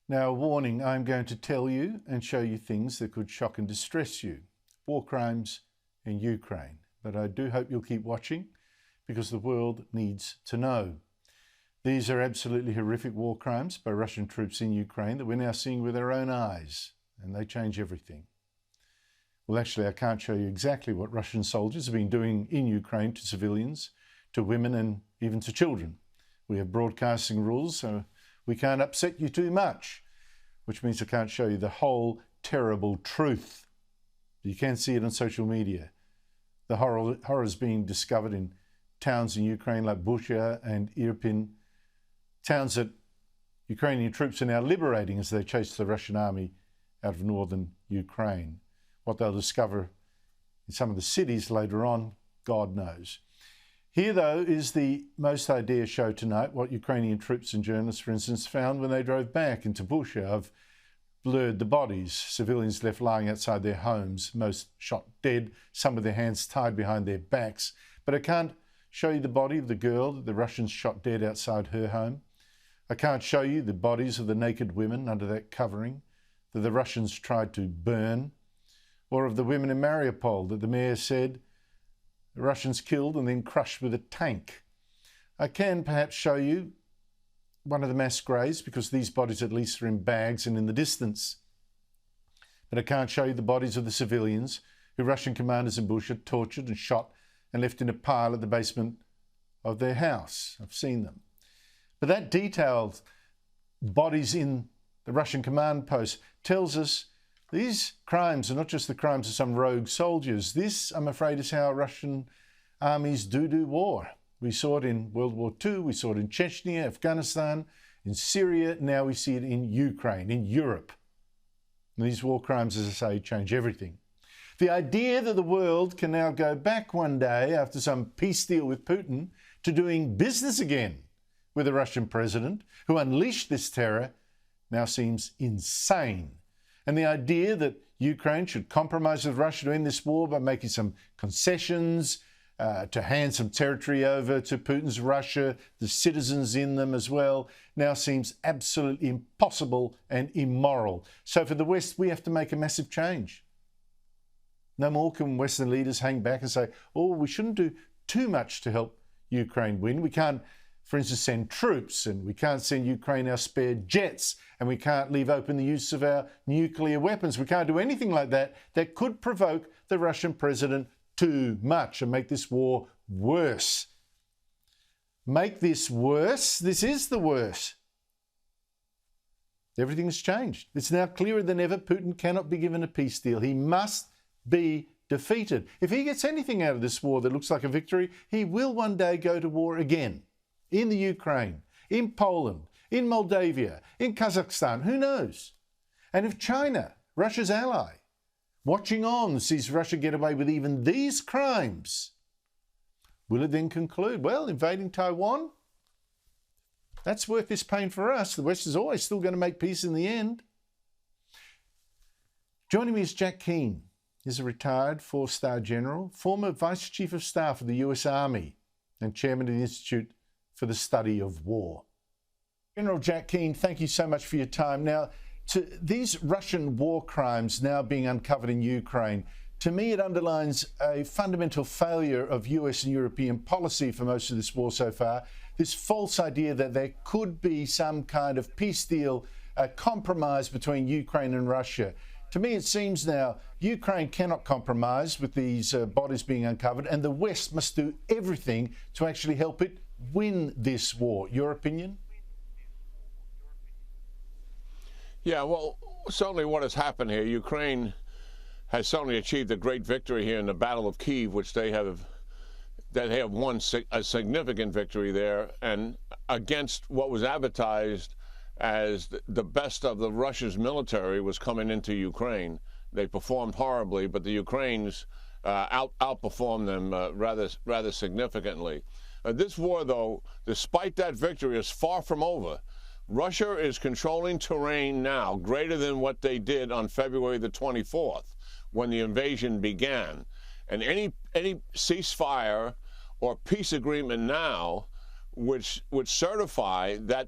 Now, a warning, I'm going to tell you and show you things that could shock and distress you. War crimes in Ukraine. But I do hope you'll keep watching because the world needs to know. These are absolutely horrific war crimes by Russian troops in Ukraine that we're now seeing with our own eyes, and they change everything. Well, actually, I can't show you exactly what Russian soldiers have been doing in Ukraine to civilians, to women, and even to children. We have broadcasting rules, so we can't upset you too much, which means I can't show you the whole terrible truth. You can see it on social media. The horrors being discovered in towns in Ukraine like Bucha and Irpin, towns that Ukrainian troops are now liberating as they chase the Russian army out of northern Ukraine. What they'll discover in some of the cities later on, God knows. Here, though, is the most I dare show tonight, what Ukrainian troops and journalists, for instance, found when they drove back into Bucha. I've blurred the bodies, civilians left lying outside their homes, most shot dead, some with their hands tied behind their backs. But I can't show you the body of the girl that the Russians shot dead outside her home. I can't show you the bodies of the naked women under that covering that the Russians tried to burn, or of the women in Mariupol that the mayor said the Russians killed and then crushed with a tank. I can perhaps show you one of the mass graves because these bodies at least are in bags and in the distance. But I can't show you the bodies of the civilians who Russian commanders in Bucha tortured and shot and left in a pile at the basement of their house. I've seen them. But that detailed bodies in the Russian command post tells us these crimes are not just the crimes of some rogue soldiers. This, I'm afraid, is how Russian armies do war. We saw it in World War II, we saw it in Chechnya, Afghanistan, in Syria, now we see it in Ukraine, in Europe. And these war crimes, as I say, change everything. The idea that the world can now go back one day after some peace deal with Putin to doing business again with the Russian president who unleashed this terror now seems insane. And the idea that Ukraine should compromise with Russia to end this war by making some concessions, to hand some territory over to Putin's Russia, the citizens in them as well, now seems absolutely impossible and immoral. So for the West, we have to make a massive change. No more can Western leaders hang back and say, oh, we shouldn't do too much to help Ukraine win. We can't, for instance, send troops, and we can't send Ukraine our spare jets, and we can't leave open the use of our nuclear weapons. We can't do anything like that that could provoke the Russian president too much and make this war worse. Make this worse? This is the worst. Everything's changed. It's now clearer than ever Putin cannot be given a peace deal. He must be defeated. If he gets anything out of this war that looks like a victory, he will one day go to war again. In the Ukraine, in Poland, in Moldavia, in Kazakhstan, who knows? And if China, Russia's ally, watching on, sees Russia get away with even these crimes, will it then conclude, well, invading Taiwan, that's worth this pain for us. The West is always still going to make peace in the end. Joining me is Jack Keane. He's a retired four-star general, former Vice Chief of Staff of the US Army and Chairman of the Institute for the Study of War. General Jack Keane, thank you so much for your time. Now, to these Russian war crimes now being uncovered in Ukraine, to me it underlines a fundamental failure of US and European policy for most of this war so far. This false idea that there could be some kind of peace deal, a compromise between Ukraine and Russia. To me, it seems now Ukraine cannot compromise with these bodies being uncovered, and the West must do everything to actually help it win this war. Your opinion? Yeah, well, certainly what has happened here, Ukraine has certainly achieved a great victory here in the Battle of Kyiv, which they have won a significant victory there, and against what was advertised as the best of the Russia's military was coming into Ukraine. They performed horribly, but the Ukrainians outperformed them rather significantly. This war, though, despite that victory, is far from over. Russia is controlling terrain now greater than what they did on February the 24th, when the invasion began. And any ceasefire or peace agreement now which would certify that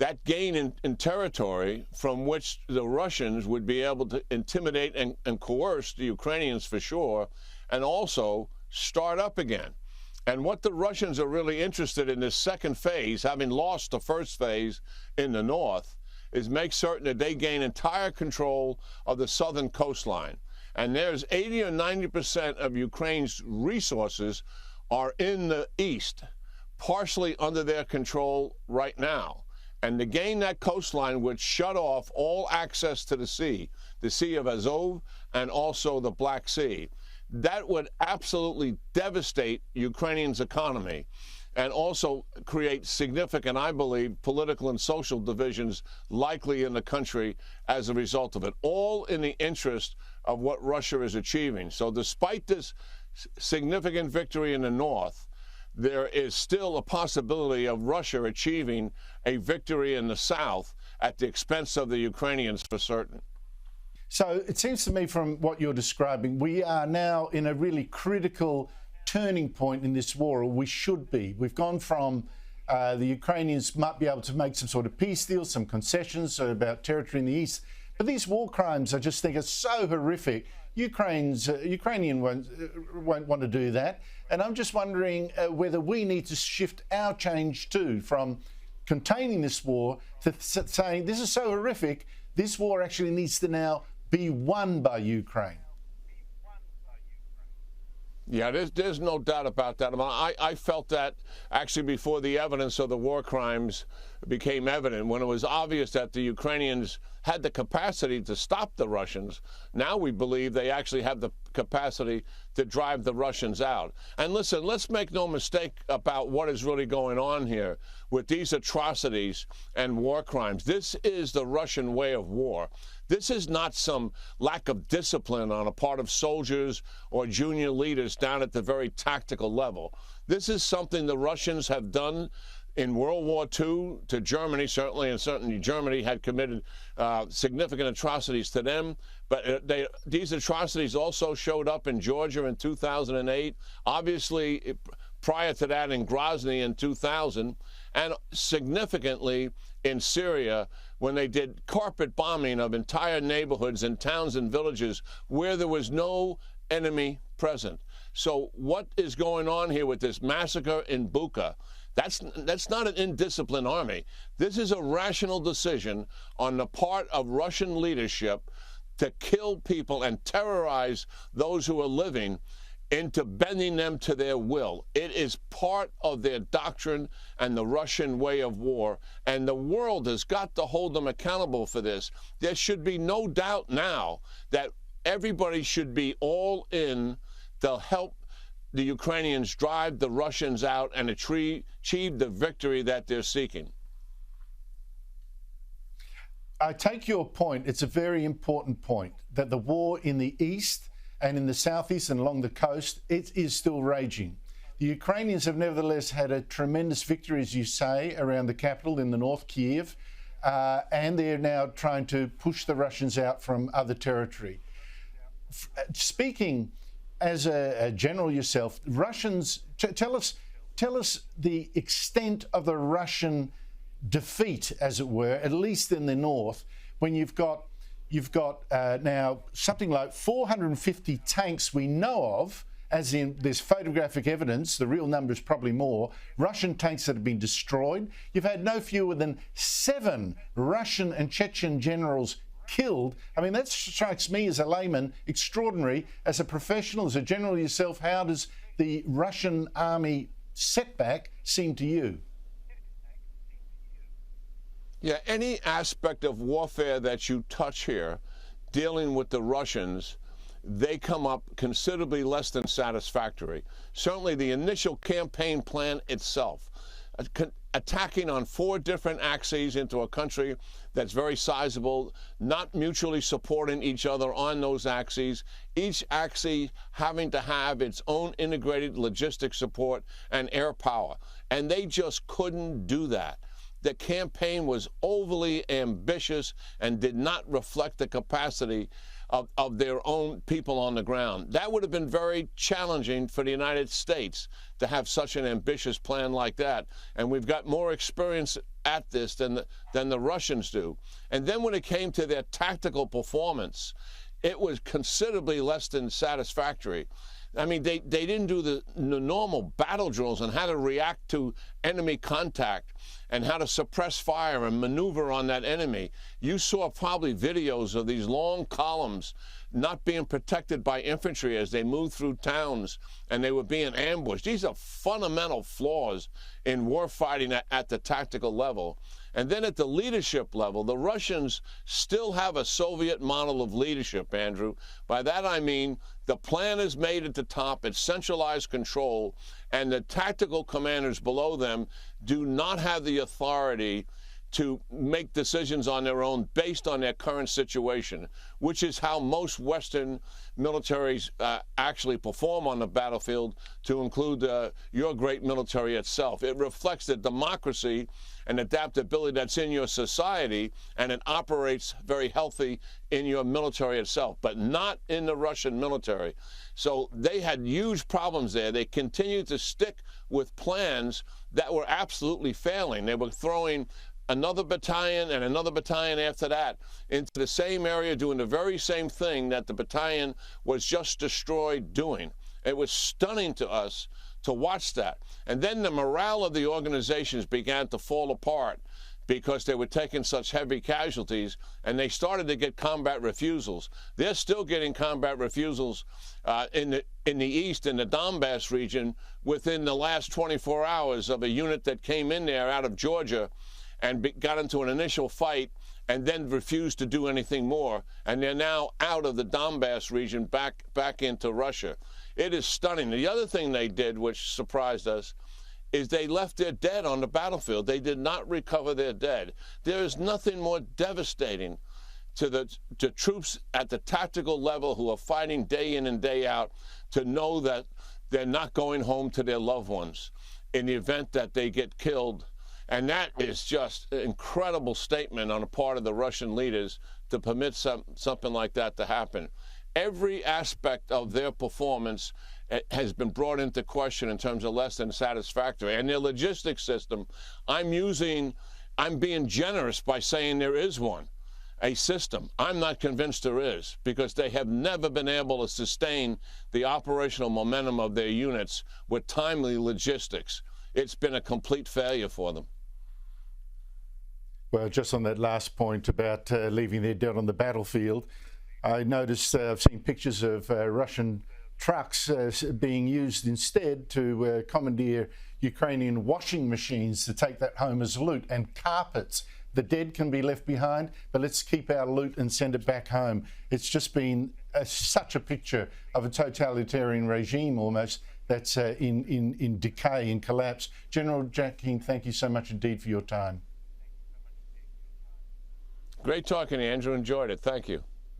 that gain in territory from which the Russians would be able to intimidate and coerce the Ukrainians for sure, and also start up again. And what the Russians are really interested in this second phase, having lost the first phase in the north, is make certain that they gain entire control of the southern coastline. And there's 80 or 90% of Ukraine's resources are in the east, partially under their control right now. And to gain that coastline would shut off all access to the Sea of Azov, and also the Black Sea. That would absolutely devastate Ukrainians' economy and also create significant, I believe, political and social divisions likely in the country as a result of it, all in the interest of what Russia is achieving. So despite this significant victory in the north, there is still a possibility of Russia achieving a victory in the south at the expense of the Ukrainians for certain. So it seems to me from what you're describing, we are now in a really critical turning point in this war, or we should be. We've gone from the Ukrainians might be able to make some sort of peace deal, some concessions about territory in the east. But these war crimes, I just think, are so horrific. Ukrainian won't want to do that. And I'm just wondering whether we need to shift our change too from containing this war to saying this is so horrific, this war actually needs to now be won by Ukraine. Yeah, there's no doubt about that. I felt that actually before the evidence of the war crimes became evident, when it was obvious that the Ukrainians had the capacity to stop the Russians. Now we believe they actually have the capacity to drive the Russians out. And listen, let's make no mistake about what is really going on here with these atrocities and war crimes. This is the Russian way of war. This is not some lack of discipline on a part of soldiers or junior leaders down at the very tactical level. This is something the Russians have done in World War II to Germany, certainly, and certainly Germany had committed significant atrocities to them. But these atrocities also showed up in Georgia in 2008, obviously prior to that in Grozny in 2000, and significantly in Syria when they did carpet bombing of entire neighborhoods and towns and villages where there was no enemy present. So what is going on here with this massacre in Bucha? That's not an indisciplined army. This is a rational decision on the part of Russian leadership to kill people and terrorize those who are living into bending them to their will. It is part of their doctrine and the Russian way of war, and the world has got to hold them accountable for this. There should be no doubt now that everybody should be all in to help the Ukrainians drive the Russians out and achieve the victory that they're seeking. I take your point. It's a very important point that the war in the east and in the southeast and along the coast, it is still raging. The Ukrainians have nevertheless had a tremendous victory, as you say, around the capital in the north, Kiev, and they're now trying to push the Russians out from other territory. Speaking as a general yourself, Russians, tell us the extent of the Russian defeat, as it were, at least in the north, when you've got now something like 450 tanks we know of, as in there's photographic evidence, the real number is probably more, Russian tanks that have been destroyed. You've had no fewer than 7 Russian and Chechen generals killed. I mean, that strikes me as a layman extraordinary. As a professional, as a general yourself, how does the Russian army setback seem to you? Yeah, any aspect of warfare that you touch here, dealing with the Russians, they come up considerably less than satisfactory. Certainly the initial campaign plan itself, attacking on 4 different axes into a country that's very sizable, not mutually supporting each other on those axes, each axis having to have its own integrated logistic support and air power. And they just couldn't do that. The campaign was overly ambitious and did not reflect the capacity of their own people on the ground. That would have been very challenging for the United States to have such an ambitious plan like that. And we've got more experience at this than the Russians do. And then when it came to their tactical performance, it was considerably less than satisfactory. I mean, they didn't do the normal battle drills on how to react to enemy contact and how to suppress fire and maneuver on that enemy. You saw probably videos of these long columns not being protected by infantry as they moved through towns and they were being ambushed. These are fundamental flaws in warfighting at the tactical level. And then at the leadership level, the Russians still have a Soviet model of leadership, Andrew. By that I mean the plan is made at the top, it's centralized control, and the tactical commanders below them do not have the authority to make decisions on their own based on their current situation, which is how most Western militaries actually perform on the battlefield, to include your great military itself. It reflects the democracy and adaptability that's in your society, and it operates very healthy in your military itself, but not in the Russian military. So they had huge problems there. They continued to stick with plans that were absolutely failing. They were throwing another battalion and another battalion after that into the same area, doing the very same thing that the battalion was just destroyed doing. It was stunning to us to watch that. And then the morale of the organizations began to fall apart because they were taking such heavy casualties, and they started to get combat refusals. They're still getting combat refusals in the east, in the Donbass region, within the last 24 hours of a unit that came in there out of Georgia and got into an initial fight and then refused to do anything more. And they're now out of the Donbass region back into Russia. It is stunning. The other thing they did, which surprised us, is they left their dead on the battlefield. They did not recover their dead. There is nothing more devastating to the troops at the tactical level who are fighting day in and day out to know that they're not going home to their loved ones in the event that they get killed. And that is just an incredible statement on the part of the Russian leaders to permit something like that to happen. Every aspect of their performance has been brought into question in terms of less than satisfactory. And their logistics system, I'm being generous by saying there is one, a system. I'm not convinced there is, because they have never been able to sustain the operational momentum of their units with timely logistics. It's been a complete failure for them. Well, just on that last point about leaving their dead on the battlefield, I noticed I've seen pictures of Russian trucks being used instead to commandeer Ukrainian washing machines to take that home as loot, and carpets. The dead can be left behind, but let's keep our loot and send it back home. It's just been such a picture of a totalitarian regime almost that's in decay and collapse. General Jack Keane, thank you so much indeed for your time. Great talking to you, Andrew. Enjoyed it. Thank you.